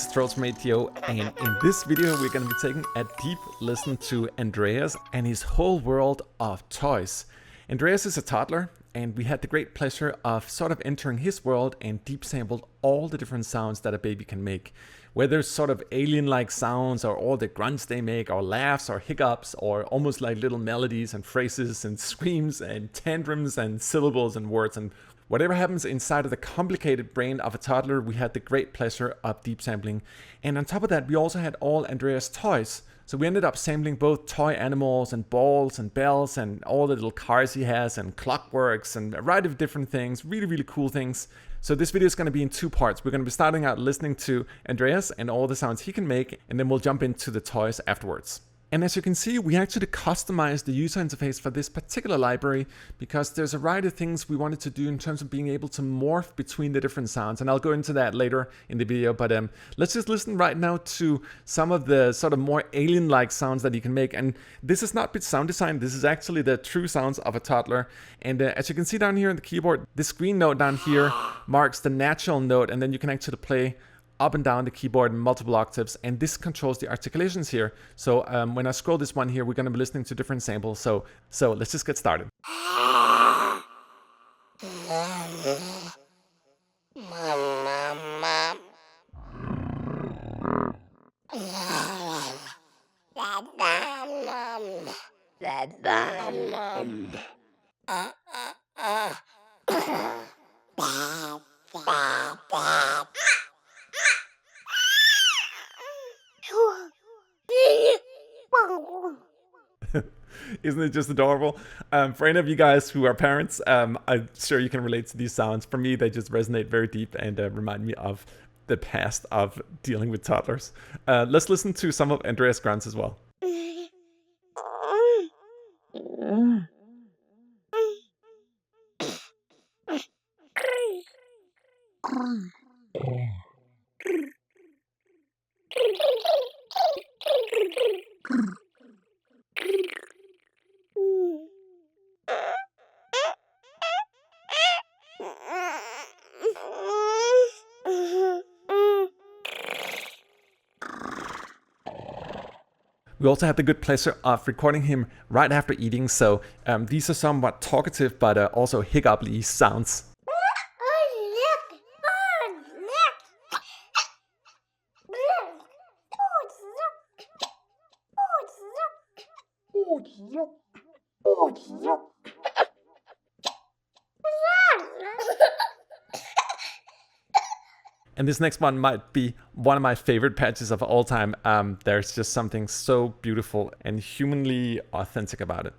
this is Trolls from 8Dio, and in this video we're going to be taking a deep listen to Andreas and his whole world of toys. Andreas is a toddler, and we had the great pleasure of sort of entering his world and deep sampled all the different sounds that a baby can make. Whether sort of alien-like sounds, or all the grunts they make, or laughs, or hiccups, or almost like little melodies and phrases and screams and tantrums and syllables and words, and whatever happens inside of the complicated brain of a toddler, we had the great pleasure of deep sampling. And on top of that, we also had all Andreas' toys. So we ended up sampling both toy animals and balls and bells and all the little cars he has and clockworks and a variety of different things, really, really cool things. So this video is going to be in two parts. We're going to be starting out listening to Andreas and all the sounds he can make, and then we'll jump into the toys afterwards. And as you can see, we actually customized the user interface for this particular library because there's a variety of things we wanted to do in terms of being able to morph between the different sounds. And I'll go into that later in the video, but let's just listen right now to some of the sort of more alien-like sounds that you can make. And this is not bit sound design, this is actually the true sounds of a toddler. And as you can see down here on the keyboard, this green note down here marks the natural note, and then you can actually play up and down the keyboard in multiple octaves, and this controls the articulations here. So when I scroll this one here, we're going to be listening to different samples. So let's just get started. Isn't it just adorable? For any of you guys who are parents, I'm sure you can relate to these sounds. For me, they just resonate very deep and remind me of the past of dealing with toddlers. Let's listen to some of Andreas' grunts as well. We also had the good pleasure of recording him right after eating, so these are somewhat talkative but also hiccup-y sounds. And this next one might be one of my favorite patches of all time. There's just something so beautiful and humanly authentic about it.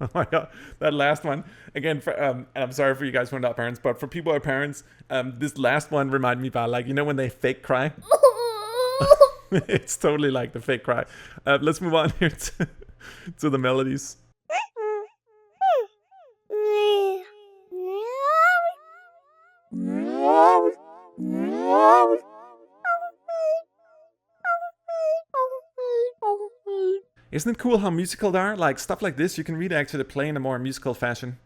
Oh my god, that last one again. And I'm sorry for you guys who are not parents, but for people who are parents, this last one reminded me about, like, you know when they fake cry. It's totally like the fake cry. Let's move on here to the melodies. Isn't it cool how musical they are? Like, stuff like this you can really actually play in a more musical fashion.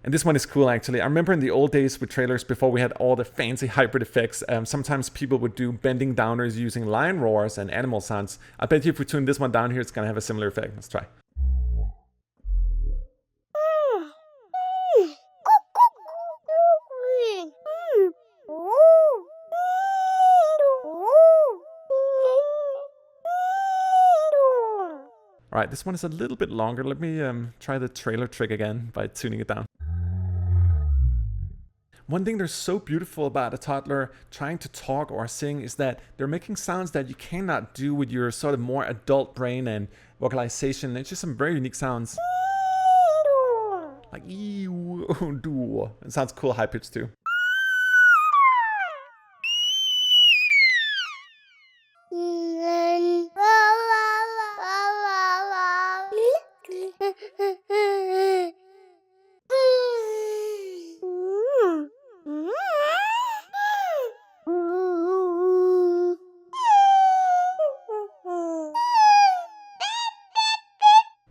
And this one is cool, actually. I remember in the old days with trailers, before we had all the fancy hybrid effects, sometimes people would do bending downers using lion roars and animal sounds. I bet you if we tune this one down here, it's gonna have a similar effect. Let's try. Alright, this one is a little bit longer. Let me try the trailer trick again by tuning it down. One thing that's so beautiful about a toddler trying to talk or sing is that they're making sounds that you cannot do with your sort of more adult brain and vocalization. It's just some very unique sounds. Like, it sounds cool high pitched too.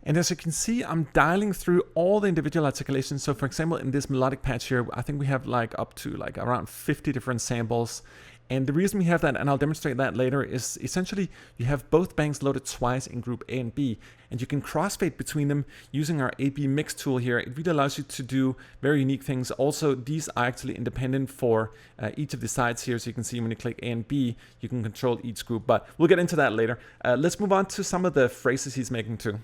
And as you can see, I'm dialing through all the individual articulations. So for example, in this melodic patch here, I think we have like up to like around 50 different samples. And the reason we have that, and I'll demonstrate that later, is essentially you have both banks loaded twice in group A and B, and you can crossfade between them using our A/B mix tool here. It really allows you to do very unique things. Also, these are actually independent for each of the sides here, so you can see when you click A and B, you can control each group, but we'll get into that later. Let's move on to some of the phrases he's making too.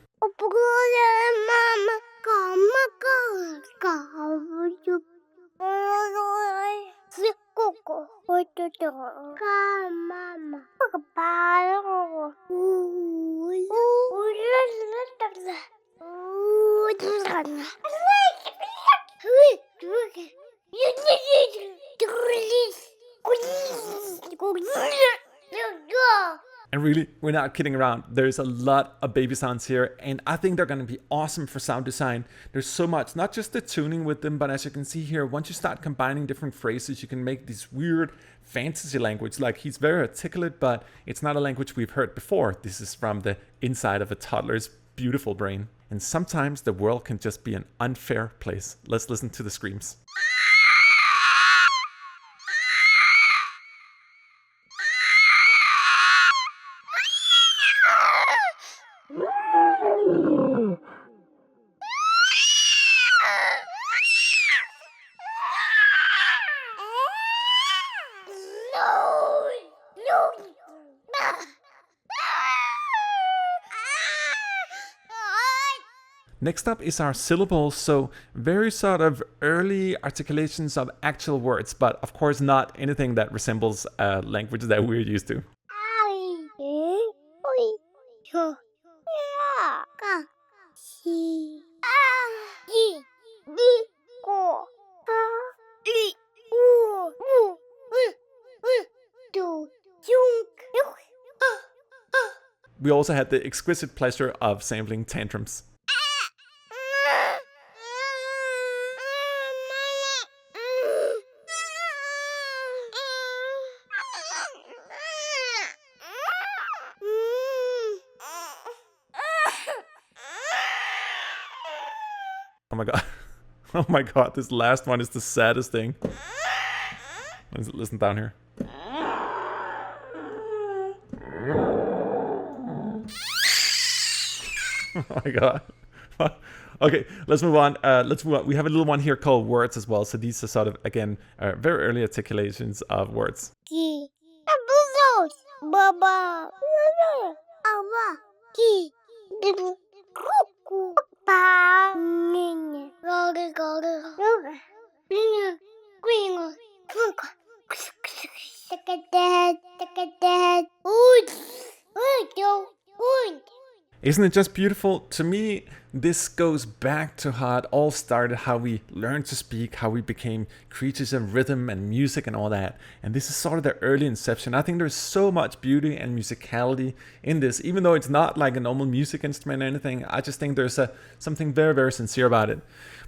And really, we're not kidding around. There's a lot of baby sounds here, and I think they're going to be awesome for sound design. There's so much, not just the tuning with them, but as you can see here, once you start combining different phrases, you can make this weird fantasy language. Like, he's very articulate, but it's not a language we've heard before. This is from the inside of a toddler's beautiful brain. And sometimes the world can just be an unfair place. Let's listen to the screams. Next up is our syllables, so very sort of early articulations of actual words, but of course not anything that resembles a language that we're used to. We also had the exquisite pleasure of sampling tantrums. Oh my god. Oh my god, this last one is the saddest thing. Let's listen down here. Oh my god. Okay, let's move on. We have a little one here called words as well. So these are sort of, again, very early articulations of words. Isn't it just beautiful? To me, this goes back to how it all started, how we learned to speak, how we became creatures of rhythm and music and all that. And this is sort of the early inception. I think there's so much beauty and musicality in this, even though it's not like a normal music instrument or anything. I just think there's something very, very sincere about it.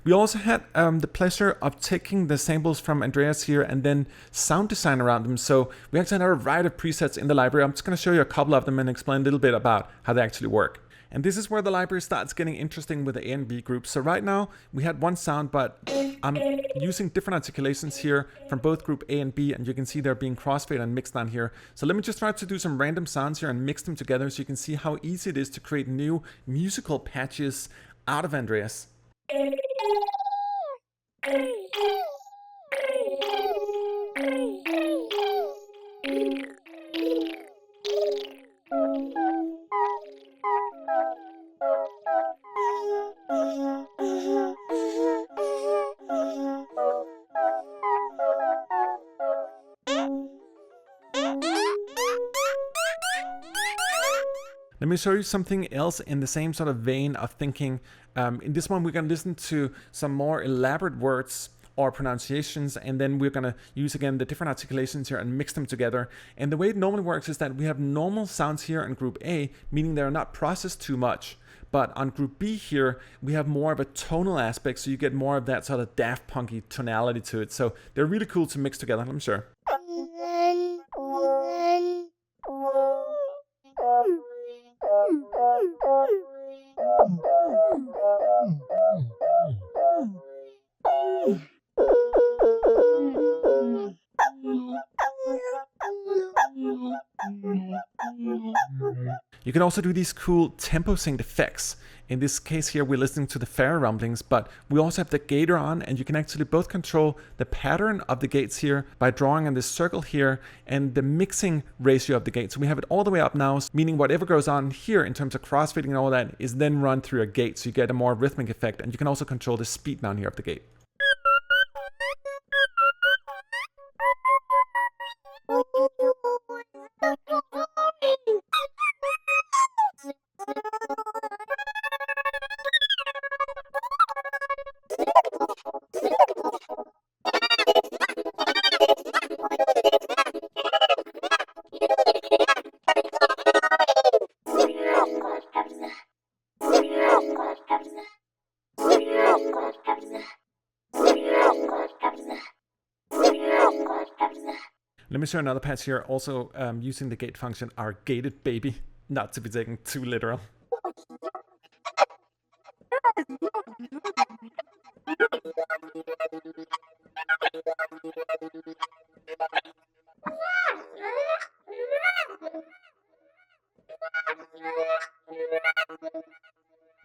We also had the pleasure of taking the samples from Andreas here and then sound design around them. So we actually had a variety of presets in the library. I'm just going to show you a couple of them and explain a little bit about how they actually work. And this is where the library starts getting interesting with the A and B groups. So right now we had one sound, but I'm using different articulations here from both group A and B, and you can see they're being crossfaded and mixed down here. So let me just try to do some random sounds here and mix them together so you can see how easy it is to create new musical patches out of Andreas. Let me show you something else in the same sort of vein of thinking. In this one, we're going to listen to some more elaborate words or pronunciations, and then we're going to use again the different articulations here and mix them together. And the way it normally works is that we have normal sounds here in group A, meaning they're not processed too much. But on group B here, we have more of a tonal aspect, so you get more of that sort of Daft Punky tonality to it. So they're really cool to mix together, I'm sure. You can also do these cool tempo synced effects. In this case here, we're listening to the fairy rumblings, but we also have the gator on, and you can actually both control the pattern of the gates here by drawing on this circle here and the mixing ratio of the gate. So we have it all the way up now, meaning whatever goes on here in terms of crossfading and all that is then run through a gate. So you get a more rhythmic effect, and you can also control the speed down here of the gate. Let me show another patch here, also using the gate function, our gated baby, not to be taken too literal.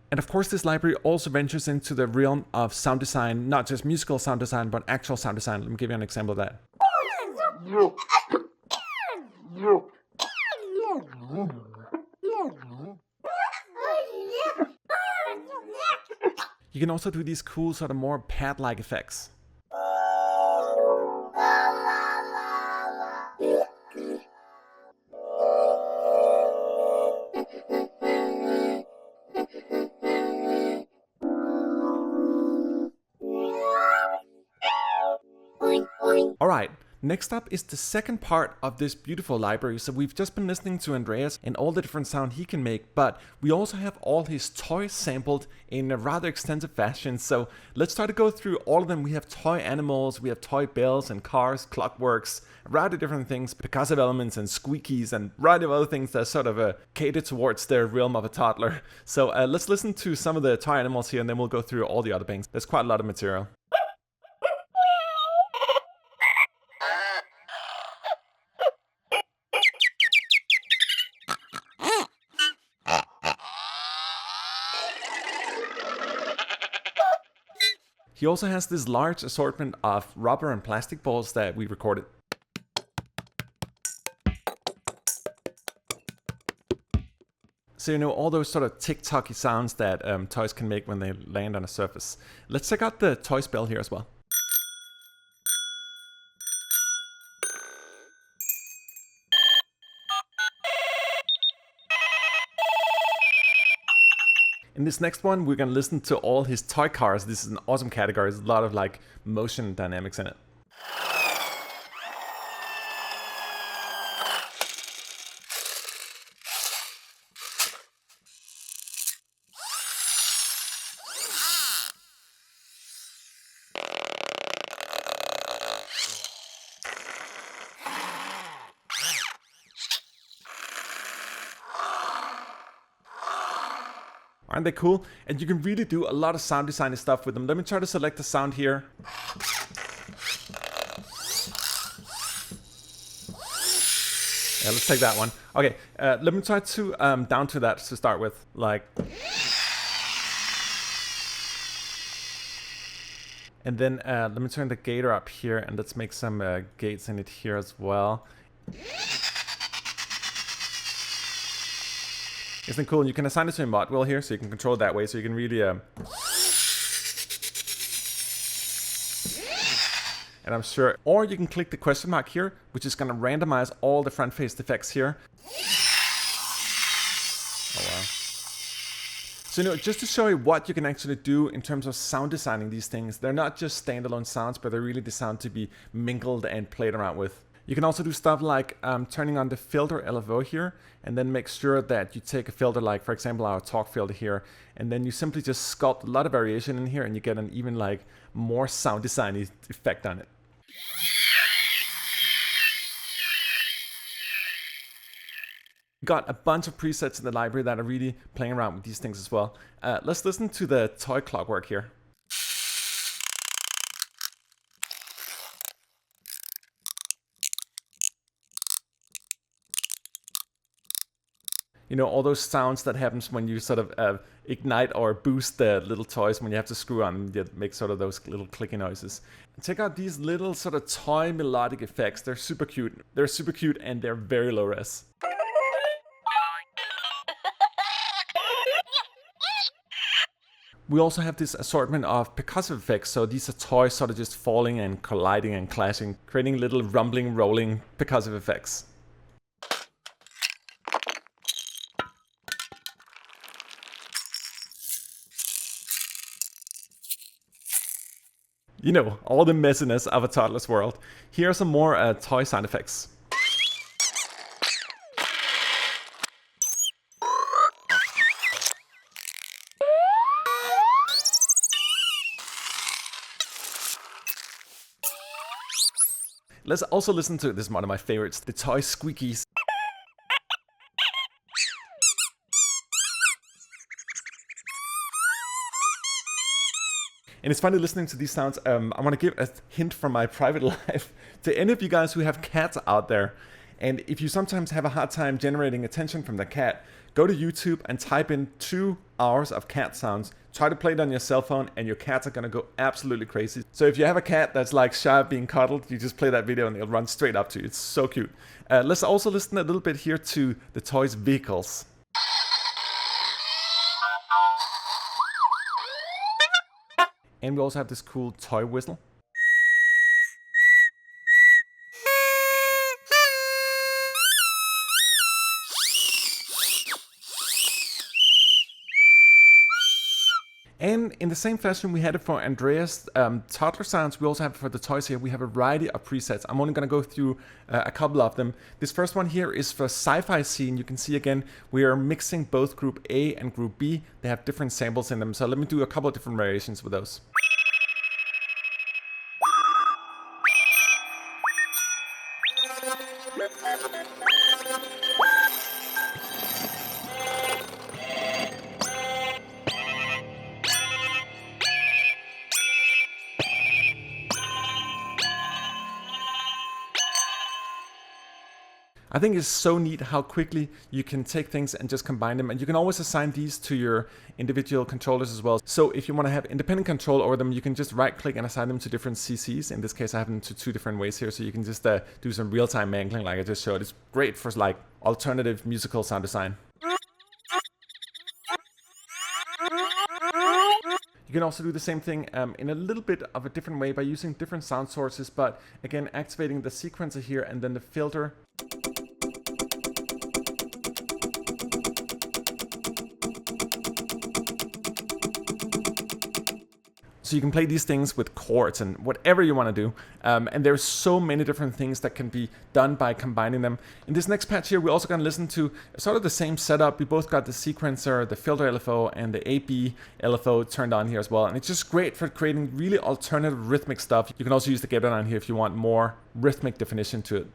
And of course, this library also ventures into the realm of sound design, not just musical sound design, but actual sound design. Let me give you an example of that. You can also do these cool sort of more pad-like effects. Alright, next up is the second part of this beautiful library. So we've just been listening to Andreas and all the different sound he can make, but we also have all his toys sampled in a rather extensive fashion. So let's try to go through all of them. We have toy animals, we have toy bells and cars, clockworks, a variety of different things, percussive elements and squeakies, and a variety of other things that sort of cater towards the realm of a toddler. So let's listen to some of the toy animals here, and then we'll go through all the other things. There's quite a lot of material. He also has this large assortment of rubber and plastic balls that we recorded. So you know, all those sort of tick-tocky sounds that toys can make when they land on a surface. Let's check out the toy spell here as well. In this next one, we're gonna listen to all his toy cars. This is an awesome category. There's a lot of like motion dynamics in it. Aren't they cool? And you can really do a lot of sound design stuff with them. Let me try to select the sound here. Yeah, let's take that one. Okay, let me try to down to that to start with. Like, and then let me turn the gator up here, and let's make some gates in it here as well. Isn't it cool? You can assign it to a mod wheel here, so you can control it that way, so you can really... And I'm sure... Or you can click the question mark here, which is going to randomize all the front-faced effects here. Oh, wow. So, you know, just to show you what you can actually do in terms of sound designing these things, they're not just standalone sounds, but they're really designed to be mingled and played around with. You can also do stuff like turning on the filter LFO here, and then make sure that you take a filter like, for example, our talk filter here, and then you simply just sculpt a lot of variation in here, and you get an even like more sound design effect on it. Got a bunch of presets in the library that are really playing around with these things as well. Let's listen to the toy clockwork here. You know, all those sounds that happens when you sort of ignite or boost the little toys when you have to screw on them, you make sort of those little clicky noises. And check out these little sort of toy melodic effects. They're super cute. They're super cute and they're very low res. We also have this assortment of percussive effects, so these are toys sort of just falling and colliding and clashing, creating little rumbling, rolling percussive effects. You know, all the messiness of a toddler's world. Here are some more toy sound effects. Let's also listen to, this is one of my favorites, the toy squeakies. And it's funny listening to these sounds. I want to give a hint from my private life to any of you guys who have cats out there. And if you sometimes have a hard time generating attention from the cat, go to YouTube and type in 2 hours of cat sounds. Try to play it on your cell phone and your cats are going to go absolutely crazy. So if you have a cat that's like shy of being cuddled, you just play that video and they'll run straight up to you. It's so cute. Let's also listen a little bit here to the toy's vehicles. And we also have this cool toy whistle. And in the same fashion we had it for Andreas, toddler sounds, we also have it for the toys here. We have a variety of presets. I'm only going to go through a couple of them. This first one here is for sci-fi scene. You can see again, we are mixing both group A and group B. They have different samples in them. So let me do a couple of different variations with those. I think it's so neat how quickly you can take things and just combine them, and you can always assign these to your individual controllers as well. So if you want to have independent control over them, you can just right click and assign them to different CCs. In this case I have them to 2 different ways here, so you can just do some real-time mangling like I just showed. It's great for like alternative musical sound design. You can also do the same thing in a little bit of a different way by using different sound sources, but again activating the sequencer here and then the filter. So you can play these things with chords and whatever you want to do. And there's so many different things that can be done by combining them. In this next patch here, we're also going to listen to sort of the same setup. We both got the sequencer, the filter LFO, and the AB LFO turned on here as well. And it's just great for creating really alternative rhythmic stuff. You can also use the gate on here if you want more rhythmic definition to it.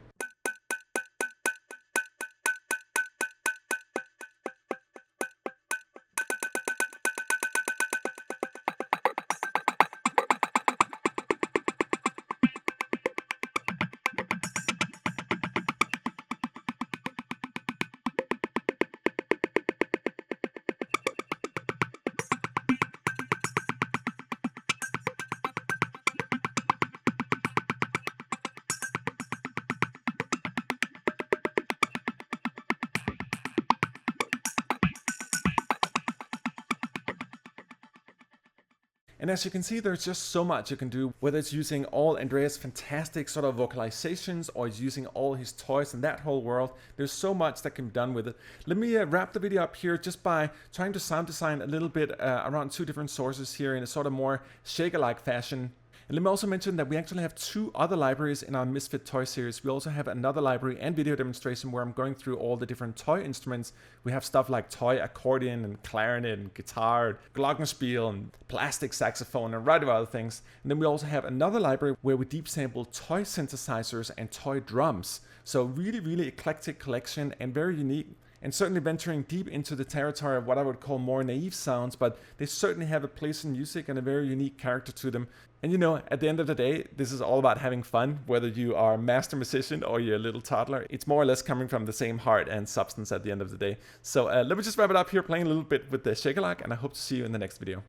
And as you can see, there's just so much you can do, whether it's using all Andreas' fantastic sort of vocalizations or it's using all his toys and that whole world. There's so much that can be done with it. Let me wrap the video up here just by trying to sound design a little bit around 2 different sources here in a sort of more shaker-like fashion. And let me also mention that we actually have 2 other libraries in our Misfit Toy series. We also have another library and video demonstration where I'm going through all the different toy instruments. We have stuff like toy accordion and clarinet and guitar, glockenspiel and plastic saxophone and a variety of other things. And then we also have another library where we deep sample toy synthesizers and toy drums. So really, really eclectic collection and very unique. and certainly venturing deep into the territory of what I would call more naive sounds, but they certainly have a place in music and a very unique character to them. And you know, at the end of the day, this is all about having fun, whether you are a master musician or you're a little toddler. It's more or less coming from the same heart and substance at the end of the day. So let me just wrap it up here, playing a little bit with the shakalak, and I hope to see you in the next video.